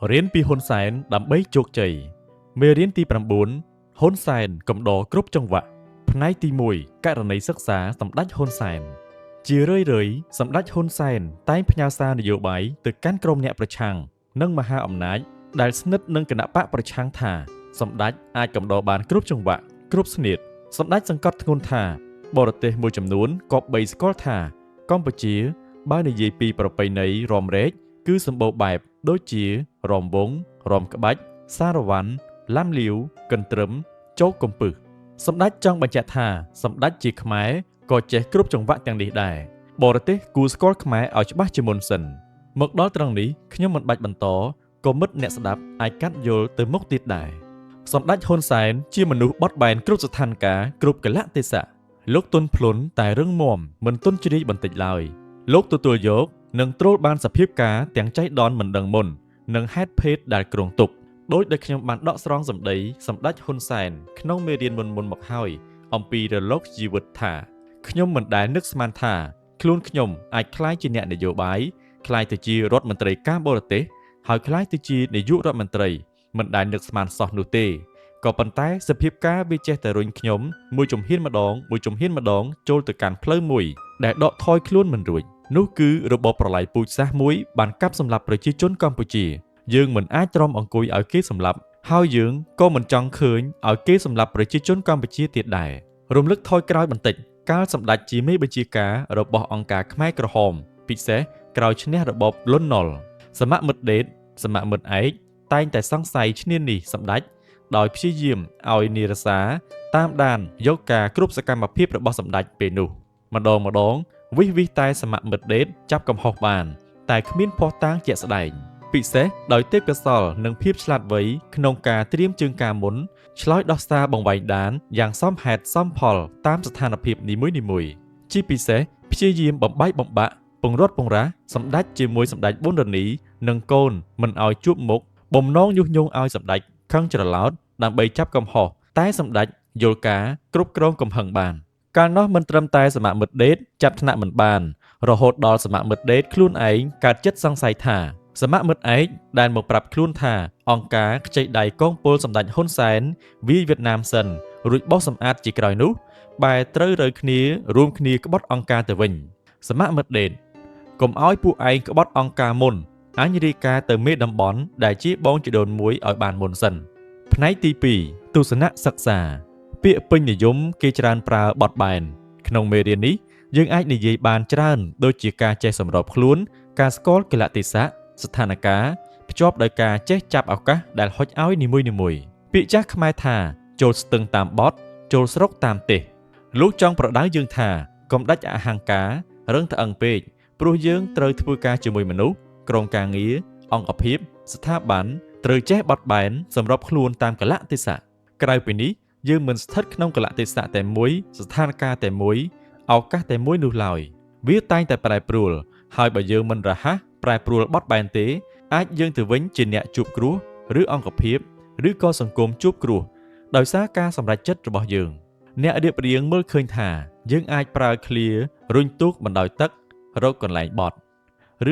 រៀនពីហ៊ុនសែនដើម្បីជោគជ័យមេរៀនទី9ហ៊ុនសែនកំដរគ្រប់ចង្វាក់ផ្នែកទី1ករណីសិក្សាសម្ដេចហ៊ុនសែនជារឿយៗសម្ដេចហ៊ុនសែនតែងផ្ញើសារនយោបាយទៅកាន់ក្រុមអ្នកប្រឆាំងនិងមហាអំណាចដែលស្និទ្ធនឹងគណៈបកប្រឆាំងថាសម្ដេចអាចកំដរបានគ្រប់ចង្វាក់គ្រប់ស្នៀតសម្ដេចសង្កត់ធ្ងន់ថាបរទេសមួយចំនួនក៏បីស្គាល់ថាកម្ពុជាបើនិយាយពីប្រពៃណីរំរែកគឺសម្បូរបែបដូចជារំវងរំក្បាច់សារវ៉ាន់ឡាំលាវកន្ទ្រឹមជោគកំពឹសសម្ដេចចង់បញ្ជាក់ថាសម្ដេចជាខ្មែរក៏ចេះគ្រប់ចង្វាក់ទាំងនេះដែរបរទេសគួរស្គាល់ខ្មែរឲ្យច្បាស់ជាមុនសិនមកដល់ត្រង់នេះខ្ញុំមិនបាច់បន្តក៏មិត្តអ្នកស្ដាប់អាចកាត់យល់ទៅមុខទៀតដែរសម្ដេចហ៊ុនសែនជាមនុស្សបត់បែនគ្រប់ស្ថានភាពគ្រប់កលៈទេសៈលោកទន់ភ្លន់តែរឹងមាំមិនទន់ជ្រាយបន្តិចឡើយលោកទទួលយកនិងទ្រួលបានសភាពការទាំងចៃដន្យមិនដឹងមុននិងហេតុភេទដែលគ្រោងទុកដោយដែលខ្ញុំបានដកស្រង់សម្ដីសម្ដេចហ៊ុនសែនក្នុងមេរៀនមុនមកហើយអំពីរលកជីវិតថាខ្ញុំមិនដែលនឹកស្មានថាខ្លួនខ្ញុំអាចក្លាយជាអ្នកនយោបាយក្លាយទៅជារដ្ឋមន្ត្រីការបរទេសហើយក្លាយទៅជានាយករដ្ឋមន្ត្រីមិនដែលនឹកស្មានសោះនោះទេក៏ប៉ុន្តែសភាពការវាចេះតែរុញខ្ញុំមួយជំហានម្ដងចូលទៅកាន់ផ្លូវមួយដែលដកថយខ្លួនមិនរួចនោះគឺរបបប្រល័យពូជសាសន៍មួយបានកាប់សម្លាប់ប្រជាជនកម្ពុជាយើងមិនអាចទ្រាំអង្គុយឲ្យគេសម្លាប់ហើយយើងក៏មិនចង់ឃើញឲ្យគេសម្លាប់ប្រជាជនកម្ពុជាទៀតដែររំលឹកថយក្រោយបន្តិចកាលសម្ដេចជាមេបញ្ជាការរបស់អង្គការខ្មែរក្រហមពិសេសក្រោយឈ្នះរបបលន់នល់សមមិត្តដេតសមមិត្តឯកតែងតែសង្ស័យឈ្នានីសសម្ដេចដោយព្យាយាមឲ្យនិរសាតាមដានយកការគ្រប់សកម្មភាពរបស់សម្ដេចពេលនោះម្ដងវិសតែសមមិត្តដេតចាប់កំហុសបានតែគ្មានភ័ស្តុតាងជាក់ស្ដែងពិសេសដោយទេពកោសល្យនិងភាពឆ្លាតវៃក្នុងការត្រៀមជើងការមុនឆ្លើយដោះសារបង្វែងដានយ៉ាងសមហេតុសមផលតាមស្ថានភាពនីមួយៗជាពិសេសព្យាយាមបំបែកបំបាក់ពង្រត់ពង្រាសសម្ដេចជាមួយសម្ដេចប៊ុនរនីនិងកូនមិនឲ្យជួបមុខបំណងញុះញង់ឲ្យសម្ដេចខឹងច្រឡោតដើម្បីចាប់កំហុសតែសម្ដេចយល់ការគ្រប់គ្រងកំហឹងបានកាលនោះមិនត្រឹមតែសមមិត្តដេតចាប់ថ្នាក់មិនបានរហូតដល់សមមិត្តដេតខ្លួនឯងកើតចិត្តសង្ស័យថាសមមិត្តឯកដែលមកប្រាប់ខ្លួនថាអង្គការខ្ចីដៃកងពលសម្ដេចហ៊ុនសែនវាយវៀតណាមសិនរួចបោះសម្អាតជាក្រោយនោះបែរត្រូវរើគ្នារួមគ្នាក្បត់អង្គការទៅវិញសមមិត្តដេតកុំឲ្យពួកឯងក្បត់អង្គការមុនអញរាយការណ៍ទៅមេតំបន់ដែលជាបងជីដូនមួយឲ្យបានមុនសិនផ្នែកទី2ទស្សនៈសិក្សាពាក្យពេញនិយមគេច្រើនប្រើបត់បែនក្នុងមេរៀននេះយើងអាចនិយាយបានច្រើនដូចជាការចេះសម្របខ្លួនការស្គាល់កលៈទេសៈស្ថានភាពភ្ជាប់ដោយការចេះចាប់ឱកាសដែលហុចឲ្យនីមួយពាក្យចាស់ខ្មែរថាចូលស្ទឹងតាមបត់ចូលស្រុកតាមទេសលោកចង់ប្រដៅយើងថាកុំដាច់អហង្ការរឹងត្អឹងពេកព្រោះយើងត្រូវធ្វើការជាមួយមនុស្សក្រុមការងារអង្គភាពស្ថាប័នត្រូវចេះបត់បែនសម្របខ្លួនតាមកលៈទេសៈក្រៅពីនេះយើងមិនស្ថិតក្នុងកលៈទេសៈតែមួយស្ថានភាពតែមួយឱកាសតែមួយនោះឡើយវាតែងតែប្រែប្រួលហើយបើយើងមិនរហ័សប្រែប្រួលបត់បែនទេអាចយើងទៅវិញជាអ្នកជួបគ្រោះឬអង្គភាពឬក៏សង្គមជួបគ្រោះដោយសារការសម្រេចចិត្តរបស់យើងអ្នករៀបរៀងមើលឃើញថាយើងអាចប្រើឃ្លារុញទូកបណ្ដោយទឹករកកន្លែងបត់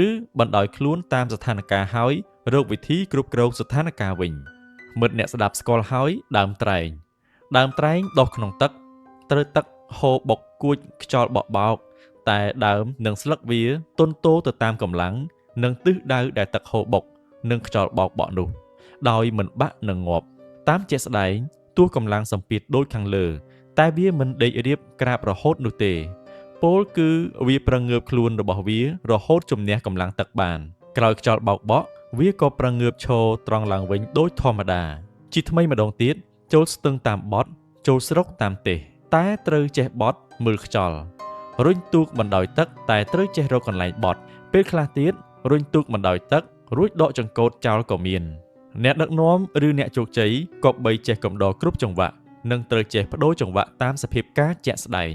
ឬបណ្ដោយខ្លួនតាមស្ថានភាពហើយរកវិធីគ្រប់គ្រងស្ថានភាពវិញមិត្តអ្នកស្ដាប់ស្គាល់ហើយដើមត្រែងដុះក្នុងទឹកត្រូវទឹកហូរបុកគួចខ្យល់បក់បោកតែដើមនិងស្លឹកវាទន់តូទៅតាមកម្លាំងនិងទិសដៅដែលទឹកហូរបុកនិងខ្យល់បោកបក់នោះដោយមិនបាក់និងងាប់តាមជាក់ស្ដែងទោះកម្លាំងសម្ពាធដូចខាងលើតែវាមិនដេករៀបក្រាបរហូតនោះទេពោលគឺវាប្រងើបខ្លួនរបស់វារហូតជំនះកម្លាំងទឹកបានក្រោយខ្យល់បោកបក់វាក៏ប្រងើបឈរត្រង់ឡើងវិញដូចធម្មតាជាថ្មីម្ដងទៀតចូលស្ទឹងតាមបត់ចូលស្រុកតាមទេសតែត្រូវចេះបត់មើលខ្យល់រុញទូកបណ្ដោយទឹកតែត្រូវចេះរកកន្លែងបត់ពេលខ្លះទៀតរុញទូកបណ្ដោយទឹករួចដកចង្កូតចោលក៏មានអ្នកដឹកនាំឬអ្នកជោគជ័យក៏បីចេះកំដរគ្រប់ចង្វាក់និងត្រូវចេះបដូរចង្វាក់តាមសភាពការជាក់ស្ដែង